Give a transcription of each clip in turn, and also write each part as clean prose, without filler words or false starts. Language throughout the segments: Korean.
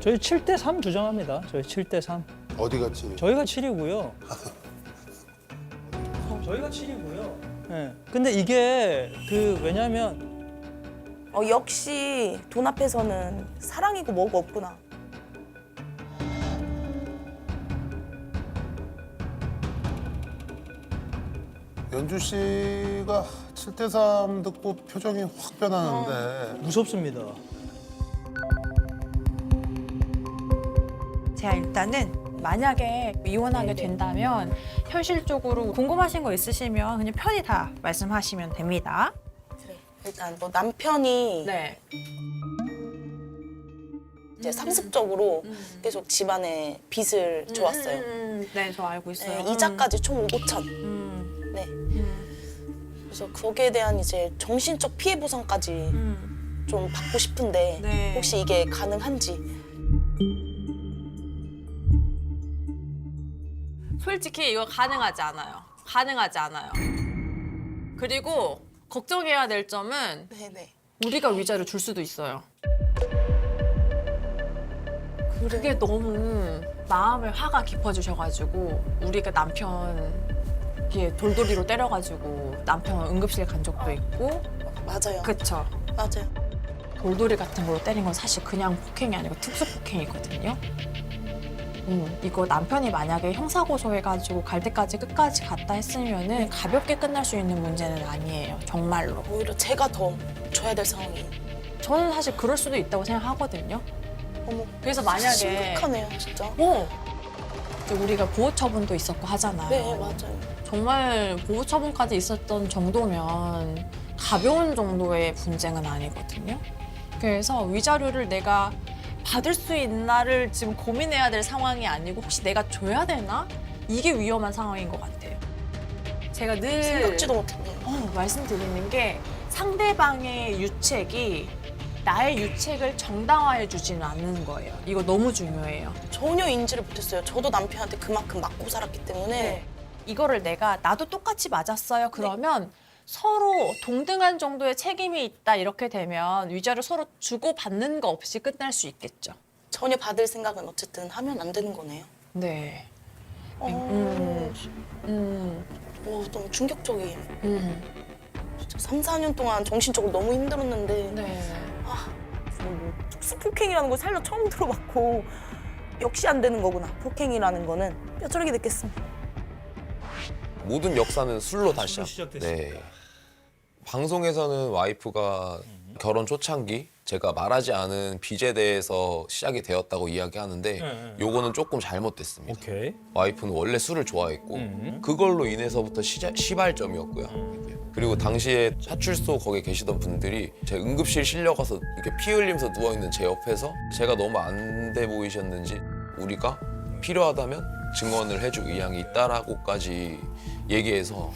저희 7대 3 주장합니다. 저희 7대 3. 어디 갔지? 저희가 7이고요. 저희가 7이고요. 네. 근데 이게 왜냐면 역시 돈 앞에서는 사랑이고 뭐고 없구나. 연주 씨가 7대 3 듣고 표정이 확 변하는데 무섭습니다. 제가 일단은 만약에 이혼하게 된다면 현실적으로 궁금하신 거 있으시면 그냥 편히 다 말씀하시면 됩니다. 그래. 일단 뭐 남편이 네. 이제 상습적으로 계속 집안에 빚을 줘왔어요. 네, 저 알고 있어요. 네, 이자까지 총 5천. 네. 그래서 거기에 대한 이제 정신적 피해 보상까지 좀 받고 싶은데 네. 혹시 이게 가능한지. 솔직히 이거 가능하지 않아요. 가능하지 않아요. 그리고 걱정해야 될 점은 네네. 우리가 위자료 줄 수도 있어요. 그게 너무 마음에 화가 깊어지셔가지고 우리가 남편 이렇게 돌돌이로 때려가지고 남편 응급실 간 적도 있고. 맞아요. 그쵸? 맞아요. 돌돌이 같은 걸로 때린 건 사실 그냥 폭행이 아니고 특수폭행이거든요. 이거 남편이 만약에 형사고소해가지고 갈 때까지 끝까지 갔다 했으면은 가볍게 끝날 수 있는 문제는 아니에요. 정말로. 오히려 제가 더 줘야 될 상황이. 저는 사실 그럴 수도 있다고 생각하거든요. 어머. 그래서 만약에 심각하네요, 진짜. 이제 우리가 보호처분도 있었고 하잖아요. 네, 맞아요. 정말 보호처분까지 있었던 정도면 가벼운 정도의 분쟁은 아니거든요. 그래서 위자료를 내가 받을 수 있나를 지금 고민해야 될 상황이 아니고 혹시 내가 줘야 되나? 이게 위험한 상황인 것 같아요. 제가 늘 생각지도 못했네요. 말씀드리는 게 상대방의 유책이 나의 유책을 정당화해 주지는 않는 거예요. 이거 너무 중요해요. 전혀 인지를 못했어요. 저도 남편한테 그만큼 맞고 살았기 때문에. 이거를 내가 나도 똑같이 맞았어요. 그러면 서로 동등한 정도의 책임이 있다 이렇게 되면 위자료 서로 주고받는 거 없이 끝날 수 있겠죠. 전혀 받을 생각은 어쨌든 하면 안 되는 거네요. 네. 너무 충격적이에요. 음. 진짜 3, 4년 동안 정신적으로 너무 힘들었는데 네. 특수폭행이라는 걸 살려 처음 들어봤고 역시 안 되는 거구나. 폭행이라는 거는 뼈저리게 느꼈습니다. 모든 역사는 술로 다시 술로 시작됐습니다. 네. 방송에서는 와이프가 결혼 초창기 제가 말하지 않은 빚에 대해서 시작이 되었다고 이야기하는데 요거는 조금 잘못됐습니다. 오케이. 와이프는 원래 술을 좋아했고 그걸로 인해서부터 시발점이었고요. 그리고 당시에 파출소 거기에 계시던 분들이 제 응급실 실려가서 이렇게 피 흘리면서 누워있는 제 옆에서 제가 너무 안 돼 보이셨는지 우리가 필요하다면 증언을 해줄 의향이 있다라고까지 얘기해서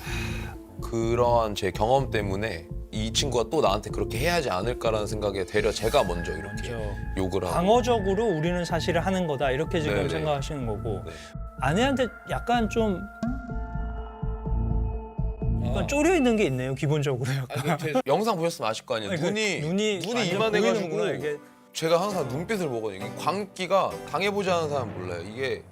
그러한 제 경험 때문에 이 친구가 또 나한테 그렇게 해야 하지 않을까라는 생각에 되려 제가 먼저 이렇게 욕을 하고 방어적으로 우리는 사실을 하는 거다 이렇게 지금 네네. 생각하시는 거고 네. 아내한테 약간 좀 쪼려 있는 게 있네요 기본적으로 약간. 아니, 제 영상 보셨으면 아실 거 아니에요. 아니, 눈이 완전 이만해가지고 보이는구나, 이게. 제가 항상 눈빛을 보거든요. 이게 광기가 당해보지 않은 사람 몰라요. 이게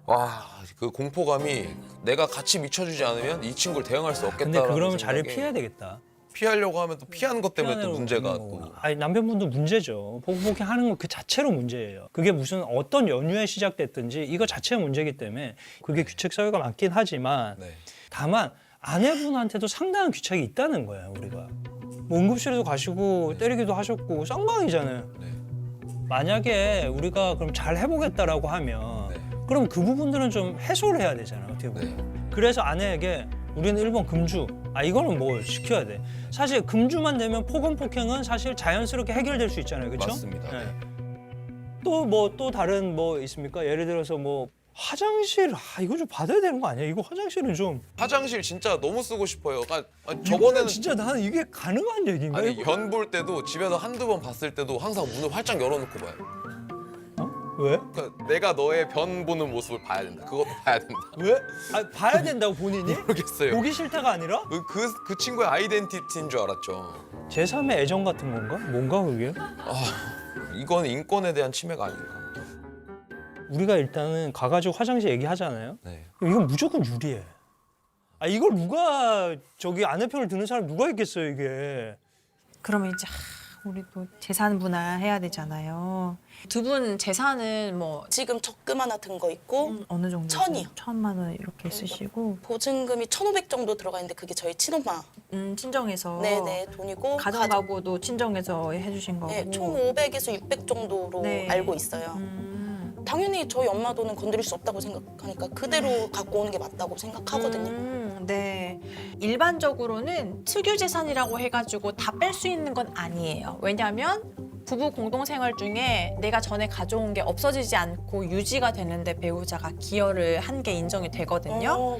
와 그 공포감이 내가 같이 미쳐주지 않으면 이 친구를 대응할 수 없겠다라는 근데 그러면 자리를 생각에 피해야 되겠다. 피하려고 하면 또 피하는 것 때문에 또 피하는 문제가 거고. 또 아니 남편분도 문제죠. 폭행하는 거 그 자체로 문제예요. 그게 무슨 어떤 연유에 시작됐든지 이거 자체가 문제이기 때문에 그게 규칙 사유가 맞긴 하지만 네. 다만 아내분한테도 상당한 규칙이 있다는 거예요. 우리가 뭐 응급실에도 가시고 때리기도 하셨고 쌍방이잖아요. 네. 만약에 우리가 그럼 잘 해보겠다라고 하면 네. 그럼 그 부분들은 좀 해소를 해야 되잖아요. 어떻게 보면. 네. 그래서 아내에게 우리는 1번 금주. 이거는 뭐 지켜야 돼. 사실 금주만 되면 폭언 폭행은 사실 자연스럽게 해결될 수 있잖아요. 그렇죠? 맞습니다. 네. 또 다른 뭐 있습니까? 예를 들어서 뭐 화장실 이거 좀 받아야 되는 거 아니야? 이거 화장실은 좀 화장실 진짜 너무 쓰고 싶어요. 저번에는 저번에는 진짜 나는 이게 가능한 얘기인가? 아니 연 볼 때도 집에서 한두 번 봤을 때도 항상 문을 활짝 열어놓고 봐요. 왜? 그러니까 내가 너의 변 보는 모습을 봐야 된다. 그것도 봐야 된다. 왜? 봐야 된다고 본인이? 모르겠어요. 보기 싫다가 아니라? 그 친구의 아이덴티티인 줄 알았죠. 제3의 애정 같은 건가? 뭔가 그게? 이건 인권에 대한 침해가 아닌가. 우리가 일단은 가가지고 화장실 얘기하잖아요. 네. 이건 무조건 유리해. 아 이걸 누가 저기 아내 편을 드는 사람 누가 있겠어요 이게. 그러면 이제 우리 또 재산 분할해야 되잖아요. 두 분 재산은 뭐 지금 적금 하나 든 거 있고 어느 정도? 1,000이요. 1,000만 원 이렇게 쓰시고 보증금이 1,500 정도 들어가 있는데 그게 저희 친엄마 친정에서 네네 돈이고 가정가구도 친정에서 해주신 거고. 네, 총 500에서 600 정도로 네. 알고 있어요. 당연히 저희 엄마 돈은 건드릴 수 없다고 생각하니까 그대로 갖고 오는 게 맞다고 생각하거든요. 네. 일반적으로는 특유 재산이라고 해가지고 다 뺄 수 있는 건 아니에요. 왜냐하면 부부 공동생활 중에 내가 전에 가져온 게 없어지지 않고 유지가 되는데 배우자가 기여를 한 게 인정이 되거든요.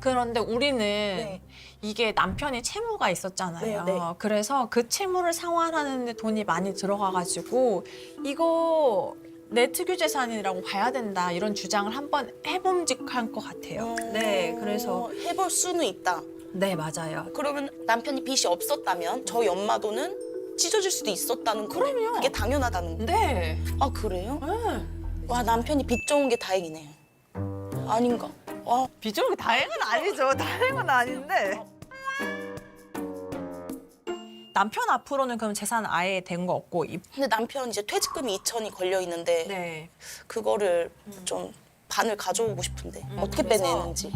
그런데 우리는 네. 이게 남편이 채무가 있었잖아요. 네, 네. 그래서 그 채무를 상환하는 데 돈이 많이 들어가가지고 이거 내 특유 재산이라고 봐야 된다 이런 주장을 한번 해봄직한 것 같아요. 네, 그래서 해볼 수는 있다. 네 맞아요. 그러면 남편이 빚이 없었다면 저희 엄마 돈은 찢어질 수도 있었다는 거예요. 그럼요. 그게 당연하다는. 네. 아 그래요? 네. 와 남편이 빚 좋은 게 다행이네요. 아닌가? 와 비주얼이 다행은 아니죠. 다행은 아닌데. 남편 앞으로는 그럼 재산 아예 된 거 없고 근데 남편 이제 퇴직금이 2천이 걸려 있는데 네. 그거를 좀 반을 가져오고 싶은데 어떻게 그래서 빼내는지.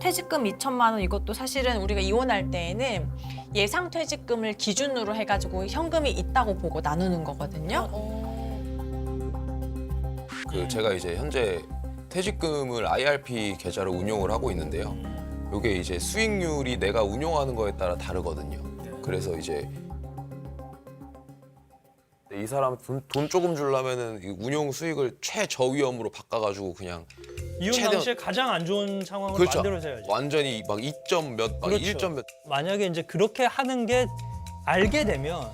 퇴직금 2천만 원 이것도 사실은 우리가 이혼할 때에는 예상 퇴직금을 기준으로 해가지고 현금이 있다고 보고 나누는 거거든요. 그 제가 이제 현재 퇴직금을 IRP 계좌로 운용을 하고 있는데요. 이게 이제 수익률이 내가 운용하는 거에 따라 다르거든요. 그래서 이제 이 사람 돈 조금 주려면은 이 운용 수익을 최저위험으로 바꿔가지고 그냥 이혼 최대한- 당시에 가장 안 좋은 상황을 그렇죠. 만들어서 해야지. 완전히 막 2점 몇, 막 그렇죠. 1점 몇. 만약에 이제 그렇게 하는 게 알게 되면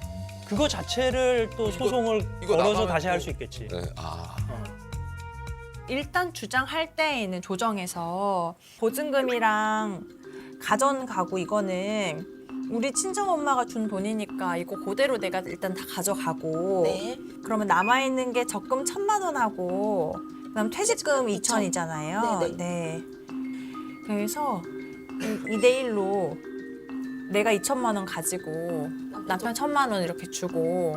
그거 자체를 또 소송을 이거 걸어서 나가면 다시 할 또- 수 있겠지. 네, 아. 일단 주장할 때에는 조정해서 보증금이랑 가전 가구 이거는 우리 친정 엄마가 준 돈이니까 이거 그대로 내가 일단 다 가져가고 네. 그러면 남아 있는 게 적금 1,000만 원하고 그다음 퇴직금 2천이잖아요. 네네. 네. 그래서 2대1로 내가 2천만 원 가지고 남편 1,000만 원 이렇게 주고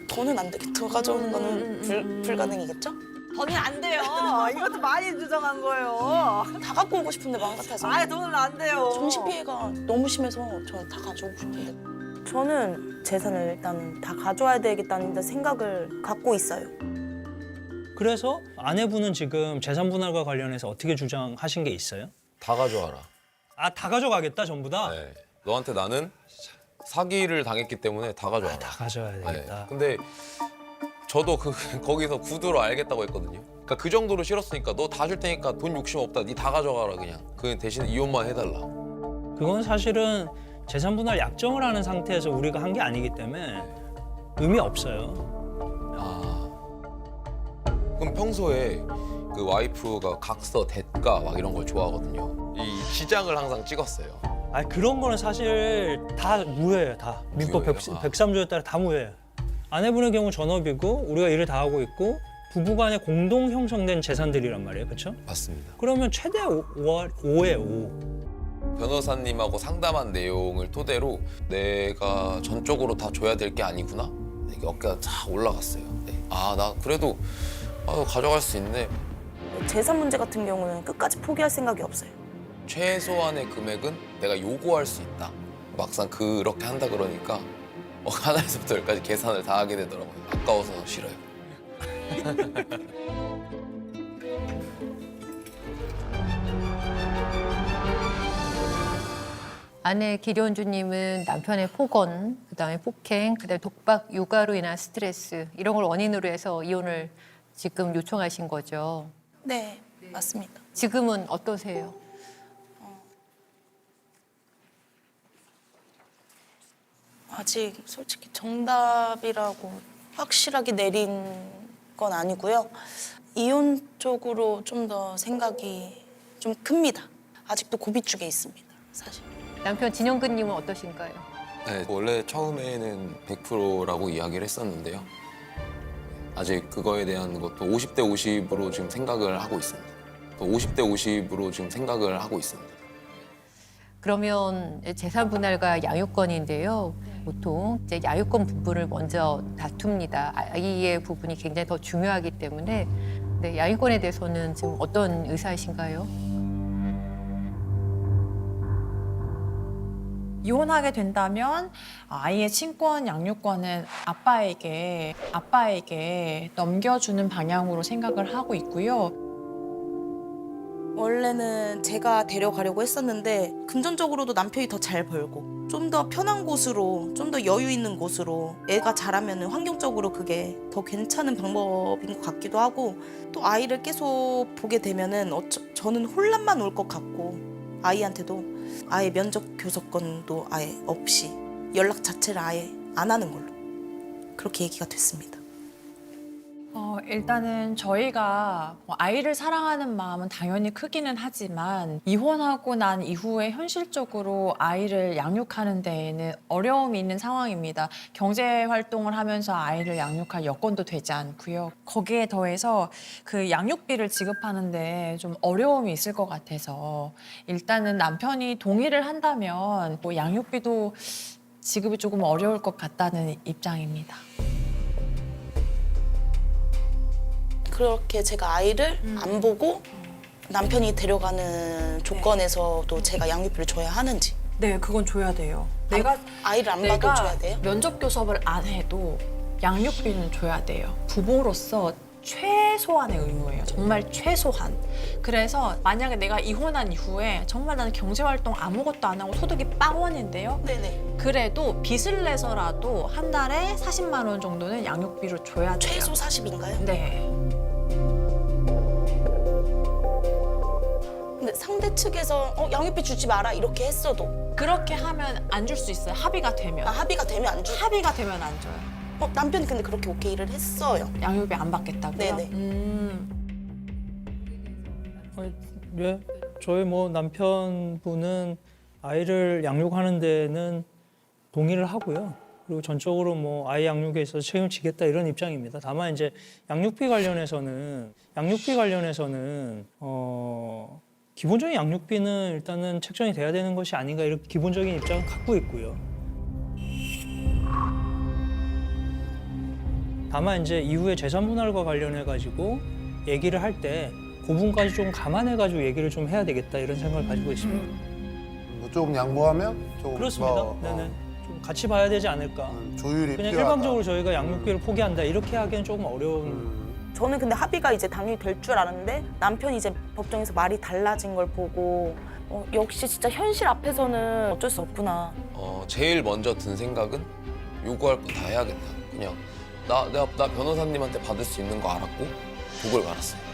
더는 안 되겠다. 더 가져오는 거는 불가능이겠죠? 더는 안 돼요. 이것도 많이 주장한 거예요. 다 갖고 오고 싶은데 마음 같아서. 돈은 안 돼요. 정신 피해가 너무 심해서 저는 다 가져오고 싶은데. 저는 재산을 일단 다 가져와야 되겠다는 생각을 갖고 있어요. 그래서 아내분은 지금 재산 분할과 관련해서 어떻게 주장하신 게 있어요? 다 가져와라. 아 다 가져가겠다 전부 다? 네. 너한테 나는 사기를 당했기 때문에 다 가져와라. 다 가져야 네. 되겠다. 근데 저도 거기서 구두로 알겠다고 했거든요. 그러니까 그 정도로 싫었으니까 너 다 줄 테니까 돈 욕심 없다. 니 다 가져가라 그냥. 그 대신 이혼만 해달라. 그건 사실은 재산 분할 약정을 하는 상태에서 우리가 한 게 아니기 때문에 의미 없어요. 아. 그럼 평소에 그 와이프가 각서, 대가 막 이런 걸 좋아하거든요. 이 지장을 항상 찍었어요. 아 그런 거는 사실 다 무효예요. 다 민법 무효예요? 103조에 따라 다 무효예요. 아내분의 경우 전업이고 우리가 일을 다 하고 있고 부부간에 공동 형성된 재산들이란 말이에요. 그렇죠? 맞습니다. 그러면 최대 5에 5. 변호사님하고 상담한 내용을 토대로 내가 전적으로 다 줘야 될 게 아니구나. 이게 어깨가 쫙 올라갔어요. 네. 아, 나 그래도 가져갈 수 있네. 재산 문제 같은 경우는 끝까지 포기할 생각이 없어요. 최소한의 금액은 내가 요구할 수 있다. 막상 그렇게 한다 그러니까 하나에서부터 열까지 계산을 다 하게 되더라고요. 아까워서 싫어요. 아내 기련주님은 남편의 폭언, 그다음에 폭행, 그다음에 독박, 육아로 인한 스트레스 이런 걸 원인으로 해서 이혼을 지금 요청하신 거죠. 네, 맞습니다. 지금은 어떠세요? 아직 솔직히 정답이라고 확실하게 내린 건 아니고요. 이혼 쪽으로 좀 더 생각이 좀 큽니다. 아직도 고비 쪽에 있습니다, 사실. 남편 진영근님은 어떠신가요? 네, 원래 처음에는 100%라고 이야기를 했었는데요. 아직 그거에 대한 것도 50대 50으로 지금 생각을 하고 있습니다. 또 50대 50으로 지금 생각을 하고 있습니다. 그러면 재산 분할과 양육권인데요. 보통 이제 양육권 부분을 먼저 다툽니다. 아이의 부분이 굉장히 더 중요하기 때문에 네, 양육권에 대해서는 지금 어떤 의사이신가요? 이혼하게 된다면 아이의 친권, 양육권은 아빠에게 넘겨주는 방향으로 생각을 하고 있고요. 원래는 제가 데려가려고 했었는데 금전적으로도 남편이 더 잘 벌고 좀 더 편한 곳으로, 좀 더 여유 있는 곳으로 애가 자라면 환경적으로 그게 더 괜찮은 방법인 것 같기도 하고 또 아이를 계속 보게 되면은 저는 혼란만 올 것 같고 아이한테도 아예 면접 교섭권도 아예 없이 연락 자체를 아예 안 하는 걸로 그렇게 얘기가 됐습니다. 일단은 저희가 아이를 사랑하는 마음은 당연히 크기는 하지만 이혼하고 난 이후에 현실적으로 아이를 양육하는 데에는 어려움이 있는 상황입니다. 경제 활동을 하면서 아이를 양육할 여건도 되지 않고요. 거기에 더해서 그 양육비를 지급하는데 좀 어려움이 있을 것 같아서 일단은 남편이 동의를 한다면 뭐 양육비도 지급이 조금 어려울 것 같다는 입장입니다. 그렇게 제가 아이를 안 보고 남편이 데려가는 조건에서도 제가 양육비를 줘야 하는지. 네, 그건 줘야 돼요. 아이를 안 봐도 줘야 돼요? 면접 교섭을 안 해도 양육비는 줘야 돼요. 부모로서 최소한의 의무예요. 정말 최소한. 그래서 만약에 내가 이혼한 이후에 정말 나는 경제활동 아무것도 안 하고 소득이 빵원인데요. 네네. 그래도 빚을 내서라도 한 달에 40만 원 정도는 양육비로 줘야 돼요. 최소 40인가요? 네. 근데 상대 측에서 양육비 주지 마라 이렇게 했어도 그렇게 하면 안 줄 수 있어요. 합의가 되면. 합의가 되면 안 줘. 합의가 되면 안 줘요. 남편이 근데 그렇게 오케이를 했어요. 양육비 안 받겠다고요? 네네. 네, 저희 뭐 남편분은 아이를 양육하는 데는 동의를 하고요. 그리고 전적으로 뭐 아이 양육에 있어서 책임지겠다 이런 입장입니다. 다만 이제 양육비 관련해서는 기본적인 양육비는 일단은 책정이 돼야 되는 것이 아닌가 이런 기본적인 입장을 갖고 있고요. 다만 이제 이후에 재산 분할과 관련해 가지고 얘기를 할 때 그 부분까지 좀 감안해 가지고 얘기를 좀 해야 되겠다 이런 생각을 가지고 있습니다. 뭐 조금 양보하면 조금 그렇습니다. 뭐, 네네. 좀 같이 봐야 되지 않을까. 조율이 그냥 필요하다. 일방적으로 저희가 양육비를 포기한다 이렇게 하기엔 조금 어려운. 저는 근데 합의가 이제 당연히 될 줄 알았는데 남편이 이제 법정에서 말이 달라진 걸 보고 역시 진짜 현실 앞에서는 어쩔 수 없구나. 제일 먼저 든 생각은 요구할 거 다 해야겠다. 그냥 나 변호사님한테 받을 수 있는 거 알았고 독을 갈았어요.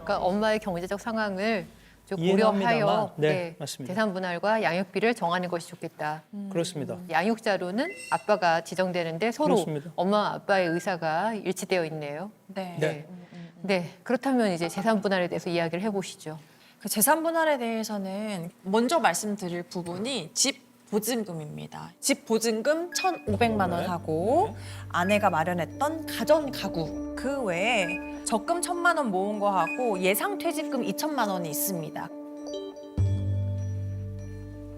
그러니까 엄마의 경제적 상황을 좀 이해는 고려하여 합니다만, 네, 맞습니다. 재산 분할과 양육비를 정하는 것이 좋겠다. 그렇습니다. 양육자로는 아빠가 지정되는데 서로 그렇습니다. 엄마 아빠의 의사가 일치되어 있네요. 네. 네. 네, 그렇다면 이제 재산 분할에 대해서 이야기를 해보시죠. 그 재산 분할에 대해서는 먼저 말씀드릴 부분이 집 보증금입니다. 집 보증금 1,500만 원 하고 아내가 마련했던 가전 가구 그 외에 적금 1,000만 원 모은 거 하고 예상 퇴직금 2천만 원이 있습니다.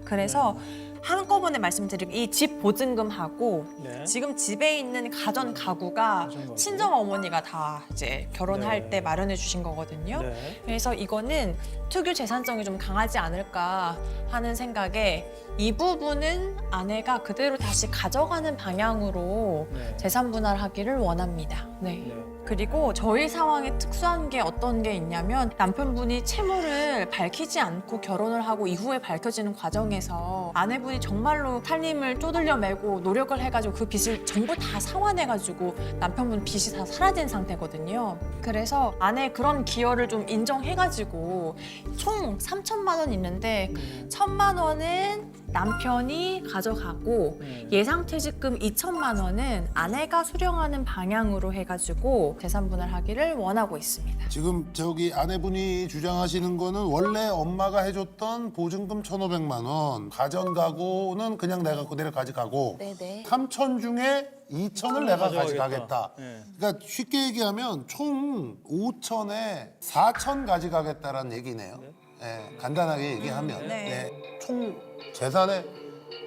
그래서 한꺼번에 말씀드리고 이 집 보증금하고 네. 지금 집에 있는 가전 가구가 가전 가구. 친정 어머니가 다 이제 결혼할 네. 때 마련해 주신 거거든요. 네. 그래서 이거는 특유 재산성이 좀 강하지 않을까 하는 생각에 이 부분은 아내가 그대로 다시 가져가는 방향으로 네. 재산 분할하기를 원합니다. 네. 네. 그리고 저희 상황에 특수한 게 어떤 게 있냐면 남편분이 채무를 밝히지 않고 결혼을 하고 이후에 밝혀지는 과정에서 아내분이 정말로 살림을 쪼들려 매고 노력을 해가지고 그 빚을 전부 다 상환해가지고 남편분 빚이 다 사라진 상태거든요. 그래서 아내의 그런 기여를 좀 인정해가지고 총 3천만 원 있는데 1,000만 원은 남편이 가져가고 예상퇴직금 2천만 원은 아내가 수령하는 방향으로 해가지고 재산분할 하기를 원하고 있습니다. 지금 저기 아내분이 주장하시는 거는 원래 엄마가 해줬던 보증금 1,500만 원, 가전가구는 그냥 내가 그대로 가져가고 네네. 3천 중에 2천을 내가 가져가겠다. 가져가겠다. 네. 그러니까 쉽게 얘기하면 총 5천에 4천 가져가겠다라는 얘기네요. 네, 간단하게 얘기하면 네, 총 재산의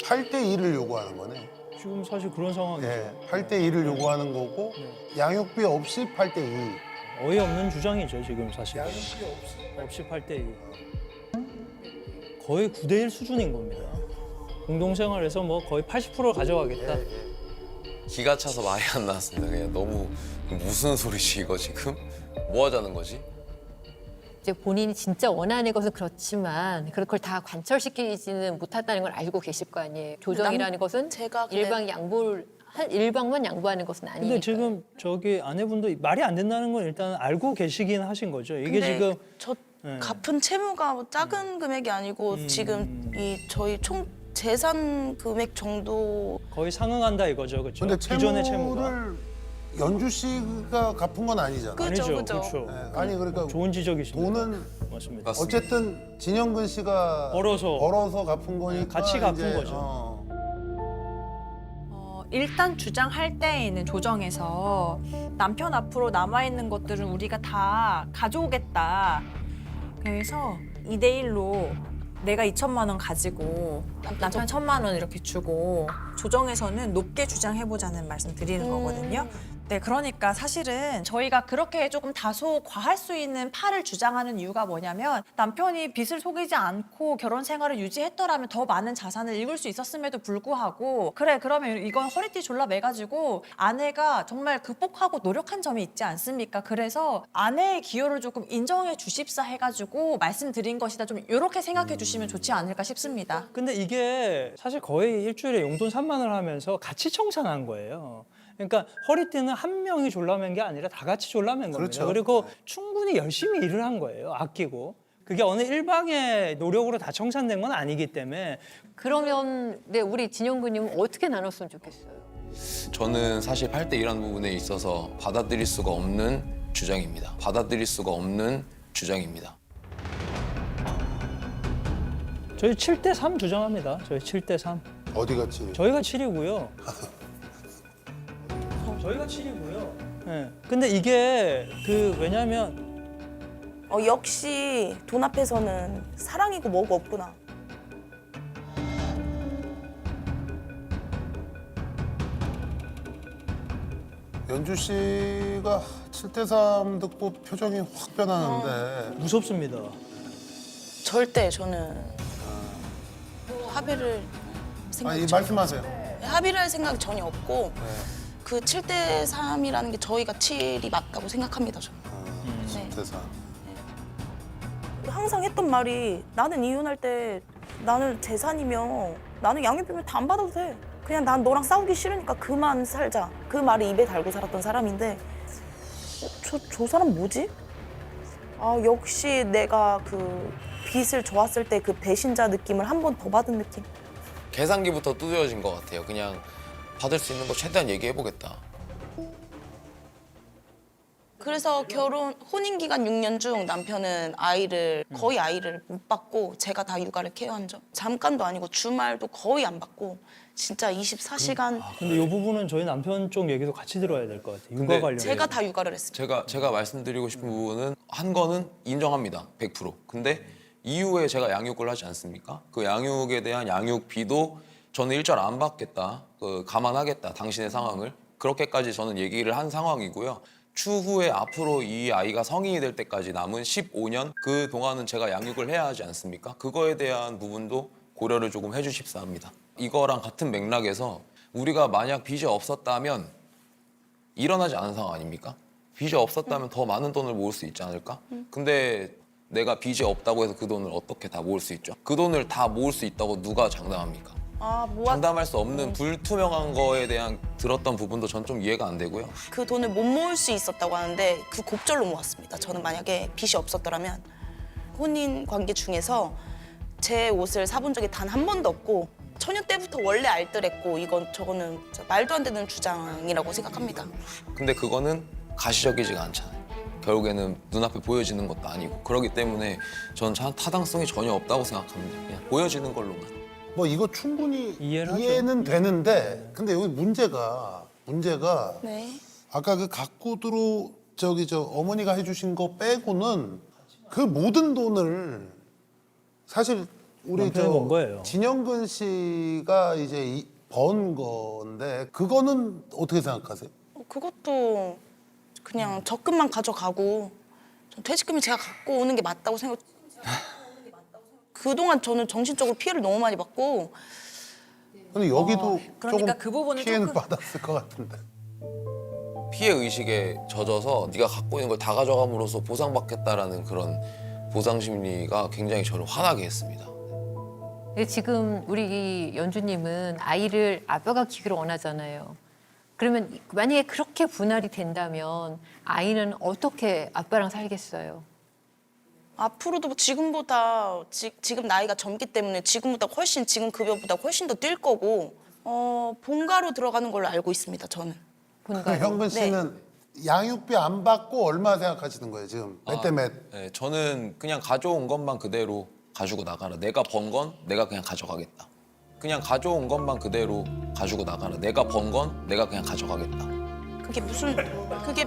8대 2를 요구하는 거네. 지금 사실 그런 상황이죠. 네, 8대 2를 요구하는 거고 양육비 없이 8대 2. 어이없는 주장이죠 지금 사실. 양육비 없이. 없이 8대 2. 거의 9대 1 수준인 겁니다. 공동생활에서 뭐 거의 80% 가져가겠다. 기가 차서 말이 안 나왔습니다. 그냥 너무 무슨 소리지 이거 지금? 뭐 하자는 거지? 이제 본인이 진짜 원하는 것은 그렇지만 그걸 다 관철시키지는 못한다는 걸 알고 계실 거 아니에요. 조정이라는 것은 제가 그래- 일방만 양보하는 것은 아니니까. 근데 지금 저기 아내분도 말이 안 된다는 건 일단 알고 계시긴 하신 거죠. 이게 근데 지금 저 네. 갚은 채무가 뭐 작은 금액이 아니고 지금 이 저희 총 재산 금액 정도 거의 상응한다 이거죠, 그렇죠? 근데 기존의 채무가. 채무를 연주 씨가 갚은 건 아니잖아. 그죠, 아니죠, 그죠. 그렇죠. 네, 아니 그러니까 좋은 지적이십니다. 돈은 맞습니다. 맞습니다. 어쨌든 진영근 씨가 벌어서 갚은 거니까 같이 갚은 이제, 거죠. 일단 주장할 때에는 조정에서 남편 앞으로 남아있는 것들은 우리가 다 가져오겠다. 그래서 2대 1로 내가 2천만 원 가지고 남편 1천만 원 이렇게 주고 조정에서는 높게 주장해보자는 말씀 드리는 거거든요. 네, 그러니까 사실은 저희가 그렇게 조금 다소 과할 수 있는 팔을 주장하는 이유가 뭐냐면 남편이 빚을 속이지 않고 결혼 생활을 유지했더라면 더 많은 자산을 읽을 수 있었음에도 불구하고 그래 그러면 이건 허리띠 졸라 매가지고 아내가 정말 극복하고 노력한 점이 있지 않습니까? 그래서 아내의 기여를 조금 인정해 주십사 해가지고 말씀드린 것이다. 좀 이렇게 생각해 주시면 좋지 않을까 싶습니다. 근데 이게 사실 거의 일주일에 용돈 3만 원 하면서 같이 청산한 거예요. 그러니까 허리띠는 한 명이 졸라맨 게 아니라 다 같이 졸라맨 겁니다. 그렇죠. 그리고 충분히 열심히 일을 한 거예요. 아끼고. 그게 어느 일방의 노력으로 다 청산된 건 아니기 때문에 그러면 네, 우리 진영근님은 어떻게 나눴으면 좋겠어요? 저는 사실 8대 1라는 부분에 있어서 받아들일 수가 없는 주장입니다. 받아들일 수가 없는 주장입니다. 저희 7대 3 주장합니다. 저희 7대 3. 어디 갔지? 저희가 7이고요. 저희가 7이고요. 네. 근데 이게 왜냐면 역시 돈 앞에서는 사랑이고 뭐고 없구나. 연주 씨가 7대 3 듣고 표정이 확 변하는데 무섭습니다. 절대 저는 합의를 아니 생각 말씀하세요. 합의를 할 생각이 전혀 없고 네. 그 7대 3이라는 게 저희가 7이 맞다고 생각합니다. 저는. 네. 7대 3. 항상 했던 말이 나는 이혼할 때 나는 재산이며 나는 양육비면 다 안 받아도 돼. 그냥 난 너랑 싸우기 싫으니까 그만 살자. 그 말을 입에 달고 살았던 사람인데 저 사람 뭐지? 역시 내가 그 빚을 져왔을 때 그 배신자 느낌을 한 번 더 받은 느낌. 계산기부터 두드러진 것 같아요. 그냥 받을 수 있는 거 최대한 얘기해보겠다. 그래서 혼인 기간 6년 중 남편은 거의 아이를 못 받고 제가 다 육아를 케어한 점. 잠깐도 아니고 주말도 거의 안 받고 진짜 24시간 근데 이 부분은 저희 남편 쪽 얘기도 같이 들어야 될 것 같아요. 육아 근데 관련. 제가 다 육아를 했습니다. 제가 말씀드리고 싶은 부분은 한 거는 인정합니다. 100%. 근데 이후에 제가 양육을 하지 않습니까? 그 양육에 대한 양육비도 저는 일절 안 받겠다. 감안하겠다. 당신의 상황을. 그렇게까지 저는 얘기를 한 상황이고요. 추후에 앞으로 이 아이가 성인이 될 때까지 남은 15년 그 동안은 제가 양육을 해야 하지 않습니까? 그거에 대한 부분도 고려를 조금 해주십사 합니다. 이거랑 같은 맥락에서 우리가 만약 빚이 없었다면 일어나지 않은 상황 아닙니까? 빚이 없었다면 더 많은 돈을 모을 수 있지 않을까? 근데 내가 빚이 없다고 해서 그 돈을 어떻게 다 모을 수 있죠? 그 돈을 다 모을 수 있다고 누가 장담합니까? 장담할 수 없는 불투명한 거에 대한 들었던 부분도 전 좀 이해가 안 되고요. 그 돈을 못 모을 수 있었다고 하는데 그 곱절로 모았습니다. 저는 만약에 빚이 없었더라면 혼인 관계 중에서 제 옷을 사본 적이 단 한 번도 없고 처녀 때부터 원래 알뜰했고 이건 저거는 진짜 말도 안 되는 주장이라고 생각합니다. 근데 그거는 가시적이지가 않잖아요. 결국에는 눈앞에 보여지는 것도 아니고 그렇기 때문에 저는 타당성이 전혀 없다고 생각합니다. 그냥 보여지는 걸로만. 뭐 이거 충분히 이해를 하죠. 이해는 되는데 근데 여기 문제가 네. 아까 그 갖고 저 어머니가 해주신 거 빼고는 그 모든 돈을 사실 우리 남편이 번 거예요. 진영근 씨가 이제 번 건데 그거는 어떻게 생각하세요? 그것도 그냥 적금만 가져가고 전 퇴직금이 제가 갖고 오는 게 맞다고 생각. 그동안 저는 정신적으로 피해를 너무 많이 받고 근데 여기도 그러니까 조금 그 부분은 피해는 조금- 받았을 것 같은데. 피해 의식에 젖어서 네가 갖고 있는 걸 다 가져감으로써 보상받겠다라는 그런 보상 심리가 굉장히 저를 화나게 했습니다. 근데 지금 우리 연주님은 아이를 아빠가 키기를 원하잖아요. 그러면 만약에 그렇게 분할이 된다면 아이는 어떻게 아빠랑 살겠어요? 앞으로도 지금보다 지금 나이가 젊기 때문에 지금보다 훨씬 지금 급여보다 훨씬 더 뛸 거고 본가로 들어가는 걸로 알고 있습니다. 저는. 그 본가로. 형근 씨는 양육비 안 받고 얼마 생각하시는 거예요 지금? 몇 대 몇? 네, 저는 그냥 가져온 것만 그대로 가지고 나가라. 내가 번 건 내가 그냥 가져가겠다. 그냥 가져온 것만 그대로 가지고 나가라. 내가 번 건 내가 그냥 가져가겠다. 그게 무슨 그게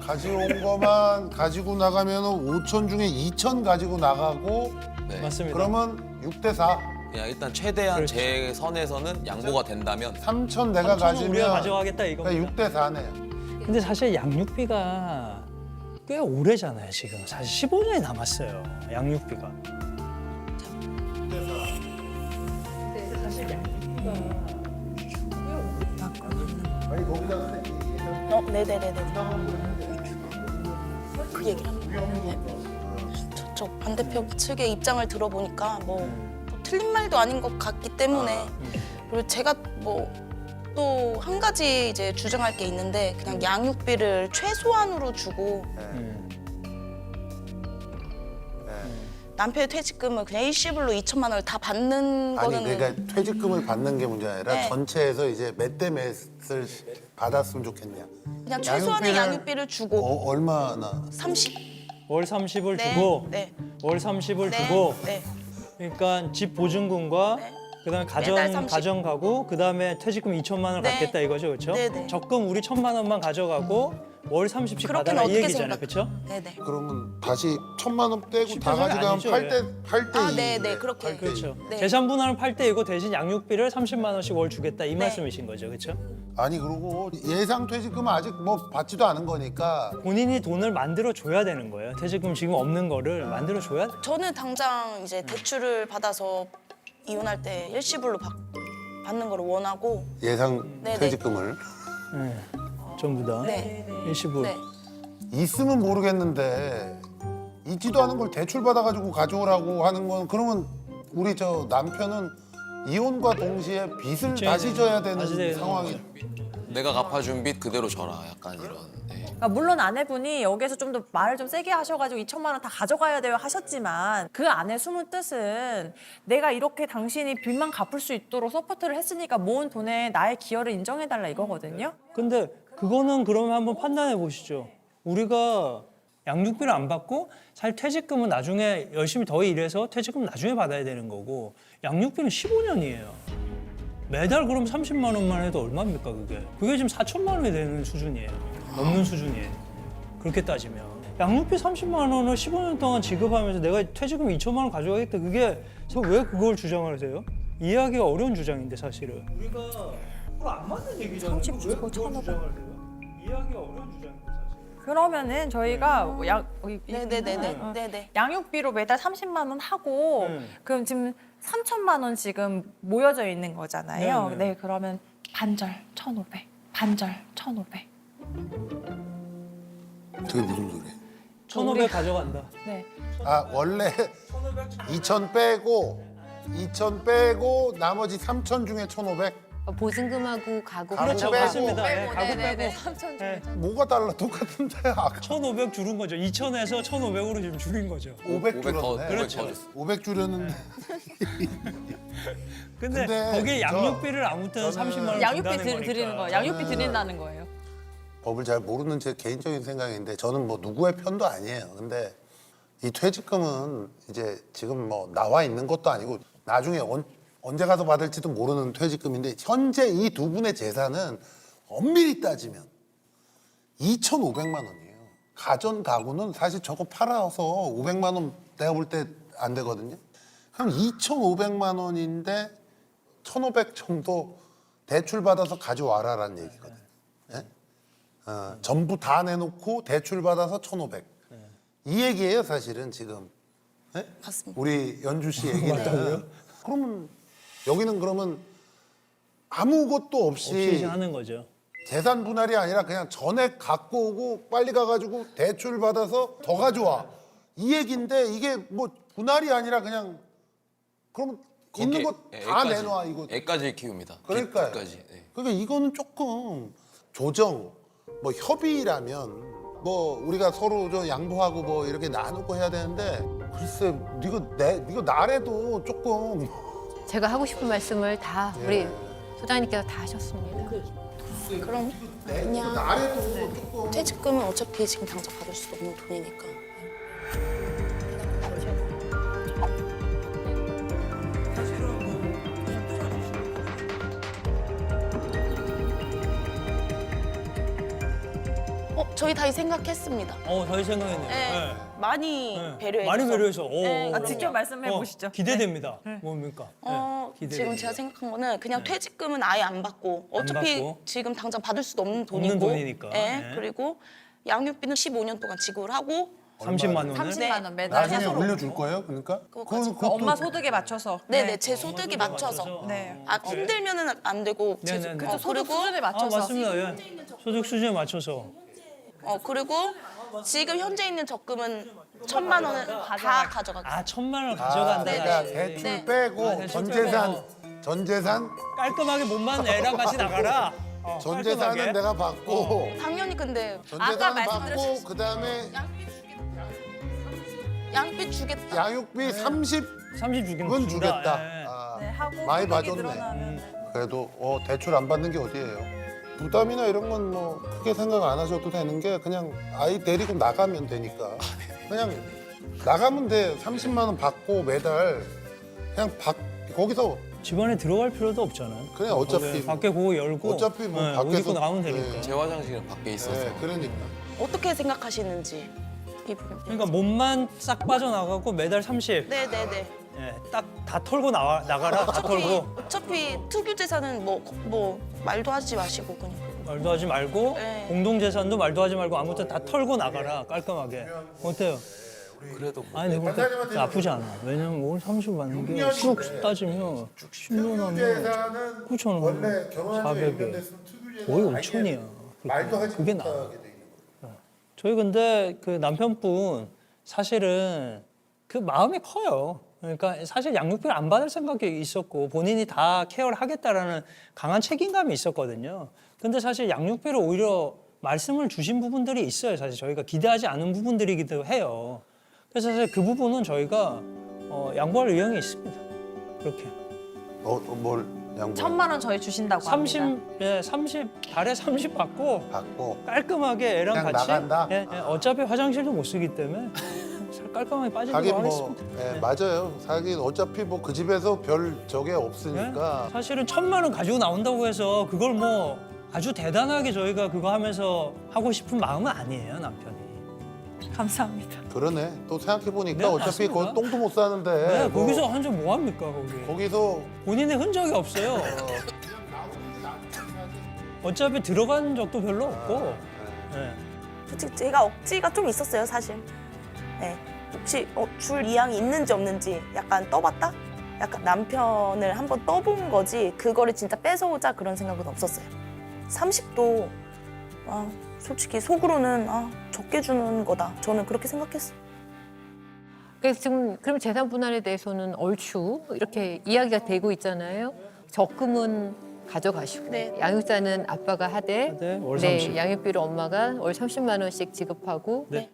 가져온 거만 가지고 나가면 5천 중에 2천 가지고 나가고 네. 맞습니다. 그러면 6대 4. 그냥 일단 최대한 그렇죠. 제 선에서는 양보가 된다면 3천 내가 3천은 가지면 우리가 가져가겠다 이겁니다. 그러니까 6대 4네요. 근데 사실 양육비가 꽤 오래잖아요 지금. 사실 15년이 남았어요 양육비가. 네네네네. 그 얘기를 합니다. 저쪽 반대편 측의 입장을 들어보니까 뭐 틀린 말도 아닌 것 같기 때문에 그리고 제가 뭐 또 한 가지 이제 주장할 게 있는데 그냥 양육비를 최소한으로 주고 남편의 퇴직금을 그냥 일시불로 2천만 원을 다 받는 아니 거는 그러니까 퇴직금을 받는 게 문제가 아니라 네. 전체에서 이제 몇 대 몇을 받았으면 좋겠냐. 그냥 최소한의 양육비를 주고 얼마나? 30. 월 30을 네, 주고 네, 월 30을 네, 주고 네. 그러니까 집 보증금과 네. 그다음에 매달 30. 가정 가구 그다음에 퇴직금 2천만 원을 네. 갖겠다 이거죠, 그렇죠? 네, 네. 적금 우리 1,000만 원만 가져가고 월 30씩 그렇게는 받아라 이 어떻게 얘기잖아요, 생각? 그렇죠? 네네. 그러면 다시 1,000만 원 떼고 다 쉽게 가져가면 아니죠, 8대 아, 2. 네, 그렇게. 그렇죠. 네. 재산 분할은 8대2고 대신 양육비를 30만 원씩 월 주겠다 이 네. 말씀이신 거죠, 그렇죠? 아니 그리고 예상 퇴직금은 아직 뭐 받지도 않은 거니까 본인이 돈을 만들어 줘야 되는 거예요. 퇴직금 지금 없는 거를 만들어 줘야 돼. 저는 당장 이제 대출을 받아서 이혼할 때 일시불로 받는 걸 원하고 예상 네네. 퇴직금을 네. 전부 다 네. 일시불. 네. 있으면 모르겠는데 있지도 않은 걸 대출 받아가지고 가져오라고 하는 건 그러면 우리 저 남편은 이혼과 동시에 빚을 다시 져야 되는 다시 내는 상황이. 내가 갚아준 빚 그대로 져라. 약간 이런. 네. 그러니까 물론 아내분이 여기서 좀 더 말을 좀 세게 하셔가지고 2천만 원 다 가져가야 돼요 하셨지만 그 안에 숨은 뜻은 내가 이렇게 당신이 빚만 갚을 수 있도록 서포트를 했으니까 모은 돈에 나의 기여를 인정해달라 이거거든요. 근데 그거는 그러면 한번 판단해 보시죠. 우리가 양육비를 안 받고 사실 퇴직금은 나중에 열심히 더 일해서 퇴직금 나중에 받아야 되는 거고 양육비는 15년이에요. 매달 그럼 30만 원만 해도 얼마입니까 그게? 그게 지금 4천만 원이 되는 수준이에요. 넘는 수준이에요. 그렇게 따지면. 양육비 30만 원을 15년 동안 지급하면서 내가 퇴직금 2천만 원 가져가겠다. 그게 왜 그걸 주장을 하세요? 이해하기가 어려운 주장인데 사실은. 우리가 그거 안 맞는 얘기잖아요. 30 왜 주고 그걸 1,500. 주장을 해요? 이해하기가 어려운 주장인데 사실. 그러면은 저희가 네네네네. 네네. 양육비로 매달 30만 원 하고 그럼 지금 3천만 원 지금 모여져 있는 거잖아요. 네, 네, 네. 그러면 반절 1,500, 반절 1,500. 그게 무슨 소리예요? 1,500 가져간다. 네. 아 원래 2천 빼고 나머지 3천 중에 1,500? 보증금하고 가구 그렇죠, 가구 맞습니다. 네, 가구 네네네. 빼고 3천 네, 뭐가 달라 똑같은데 아까 1,500 줄은 거죠. 2,000에서 1,500으로 지금 줄인 거죠. 500 500 더, 줄었네. 500 더 줬어. 500 줄였는데 근데, 근데 거기에 저- 양육비를 아무튼 저는 30만 원 양육비 준다는 거니까. 드리는 거예요. 양육비 드린다는 거예요. 법을 잘 모르는 제 개인적인 생각인데 저는 뭐 누구의 편도 아니에요. 근데 이 퇴직금은 이제 지금 뭐 나와 있는 것도 아니고 나중에 언제 가서 받을지도 모르는 퇴직금인데 현재 이 두 분의 재산은 엄밀히 따지면 2,500만 원이에요. 가전 가구는 사실 저거 팔아서 500만 원 내가 볼 때 안 되거든요. 그럼 2,500만 원인데 1,500 정도 대출 받아서 가져와라라는 얘기거든요. 예? 전부 다 내놓고 대출 받아서 1,500. 이 얘기예요, 사실은 지금. 예? 맞습니다. 우리 연주 씨 얘기는. 그러면 여기는 그러면 아무것도 없이 없이 하는 거죠. 재산 분할이 아니라 그냥 전액 갖고 오고 빨리 가가지고 대출 받아서 더 가져와. 이 얘기인데 이게 뭐 분할이 아니라 그냥 그러면 있는 거 다 내놔 이거. 애까지 키웁니다. 그러니까요. 빚까지. 네. 그러니까 이거는 조금 조정, 뭐 협의라면 뭐 우리가 서로 좀 양보하고 뭐 이렇게 나누고 해야 되는데 글쎄 네가 나래도 조금 제가 하고 싶은 말씀을 다 우리 소장님께서 다 하셨습니다. 그럼 그냥 나래도 조금 퇴직금은 어차피 지금 당장 받을 수도 없는 돈이니까. 저희 다 생각했습니다. 저희 생각했네요. 네. 많이 네. 배려해 많이 줘서. 배려해서. 오, 네. 그럼. 직접 말씀해 보시죠. 기대됩니다. 뭡니까? 네, 지금 기대됩니다. 제가 생각한 거는 그냥 퇴직금은 아예 안 받고 어차피 받고. 지금 당장 받을 수도 없는 돈이고 돈이니까. 네. 네. 그리고 양육비는 15년 동안 지급을 하고 30만 원을 30만 원 매달 나중에 세수로. 올려줄 거예요, 그러니까? 그거까지. 그것도 엄마 소득에 맞춰서. 네네 제 소득에 맞춰서 네. 힘들면은 안 되고 제 네네네. 그래서 소득 그리고 수준에 맞춰서. 맞습니다. 예. 소득 수준에 맞춰서. 그리고 지금 현재 있는 적금은 1,000만 원을 다 가져가겠습니다. 1,000만 원을 가져간다. 그러니까 다시. 대출 네. 빼고 대출 전 재산 깔끔하게 몸만 애랑 같이 나가라. 전 재산은 내가 받고 당연히 근데 전 아까 재산은 말씀드렸듯이 받고 그다음에 양육비 주겠다. 양육비 30은 30 주기는 주겠다. 예. 네, 하고 많이 소득이 봐줬네. 늘어나면 그래도 대출 안 받는 게 어디예요? 부담이나 이런 건 뭐 크게 생각 안 하셔도 되는 게 그냥 아이 데리고 나가면 되니까 그냥 나가면 돼. 30만 원 받고 매달 그냥 거기서 집안에 들어갈 필요도 없잖아요. 그냥 어차피 밖에 그거 열고 어차피 뭐 옷 밖에서 입고 나가면 되니까. 네. 제 화장실은 밖에 있어서. 네, 그러니까 어떻게 생각하시는지 이 부분. 그러니까 몸만 싹 빠져나가고 매달 30. 네네네. 예, 딱 다 털고 나가라. 다 털고. 어차피 특유 재산은 뭐 말도 하지 마시고 그냥. 말도 하지 말고 네. 공동 재산도 말도 하지 말고 아무튼 다 털고 나가라. 깔끔하게. 어때요? 그래도 뭐 아니 내가 볼때 나쁘지 않아. 왜냐면 올 30 받는 게 수록 따지면 10년 하면 재산은 9천 원, 400에 거의 5천이야. 말도 하지 그게 나아. 저희 근데 그 남편분 사실은 그 마음이 커요. 그러니까 사실 양육비를 안 받을 생각이 있었고 본인이 다 케어를 하겠다라는 강한 책임감이 있었거든요. 근데 사실 양육비를 오히려 말씀을 주신 부분들이 있어요. 사실 저희가 기대하지 않은 부분들이기도 해요. 그래서 사실 그 부분은 저희가 양보할 의향이 있습니다. 그렇게. 뭘 양보 1,000만 원 저희 주신다고 30, 합니다. 예, 30 달에 30 받고 받고 깔끔하게 애랑 그냥 같이 나간다? 예, 어차피 화장실도 못 쓰기 때문에 깔끔하게 빠지도록 하긴 뭐 하겠습니다. 예, 맞아요. 하긴 어차피 뭐 그 집에서 별 적이 네? 없으니까 사실은 1,000만 원 가지고 나온다고 해서 그걸 뭐 아주 대단하게 저희가 그거 하면서 하고 싶은 마음은 아니에요, 남편이. 감사합니다. 그러네. 또 생각해 보니까 네, 어차피 맞습니다. 거기 똥도 못 싸는데 네, 뭐 거기서 한 점 뭐 합니까, 거기. 거기서 본인의 흔적이 없어요. 어차피 들어간 적도 별로 없고. 네. 솔직히 제가 억지가 좀 있었어요, 사실. 네. 혹시 줄 이양이 있는지 없는지 약간 떠봤다? 약간 남편을 한번 떠본 거지 그거를 진짜 뺏어오자 그런 생각은 없었어요. 30도 솔직히 속으로는 적게 주는 거다. 저는 그렇게 생각했어요. 그래서 지금 그럼 재산 분할에 대해서는 얼추 이렇게 이야기가 되고 있잖아요. 적금은 가져가시고 네. 양육자는 아빠가 하되 하되 월 30. 양육비를 엄마가 월 30만 원씩 지급하고 네.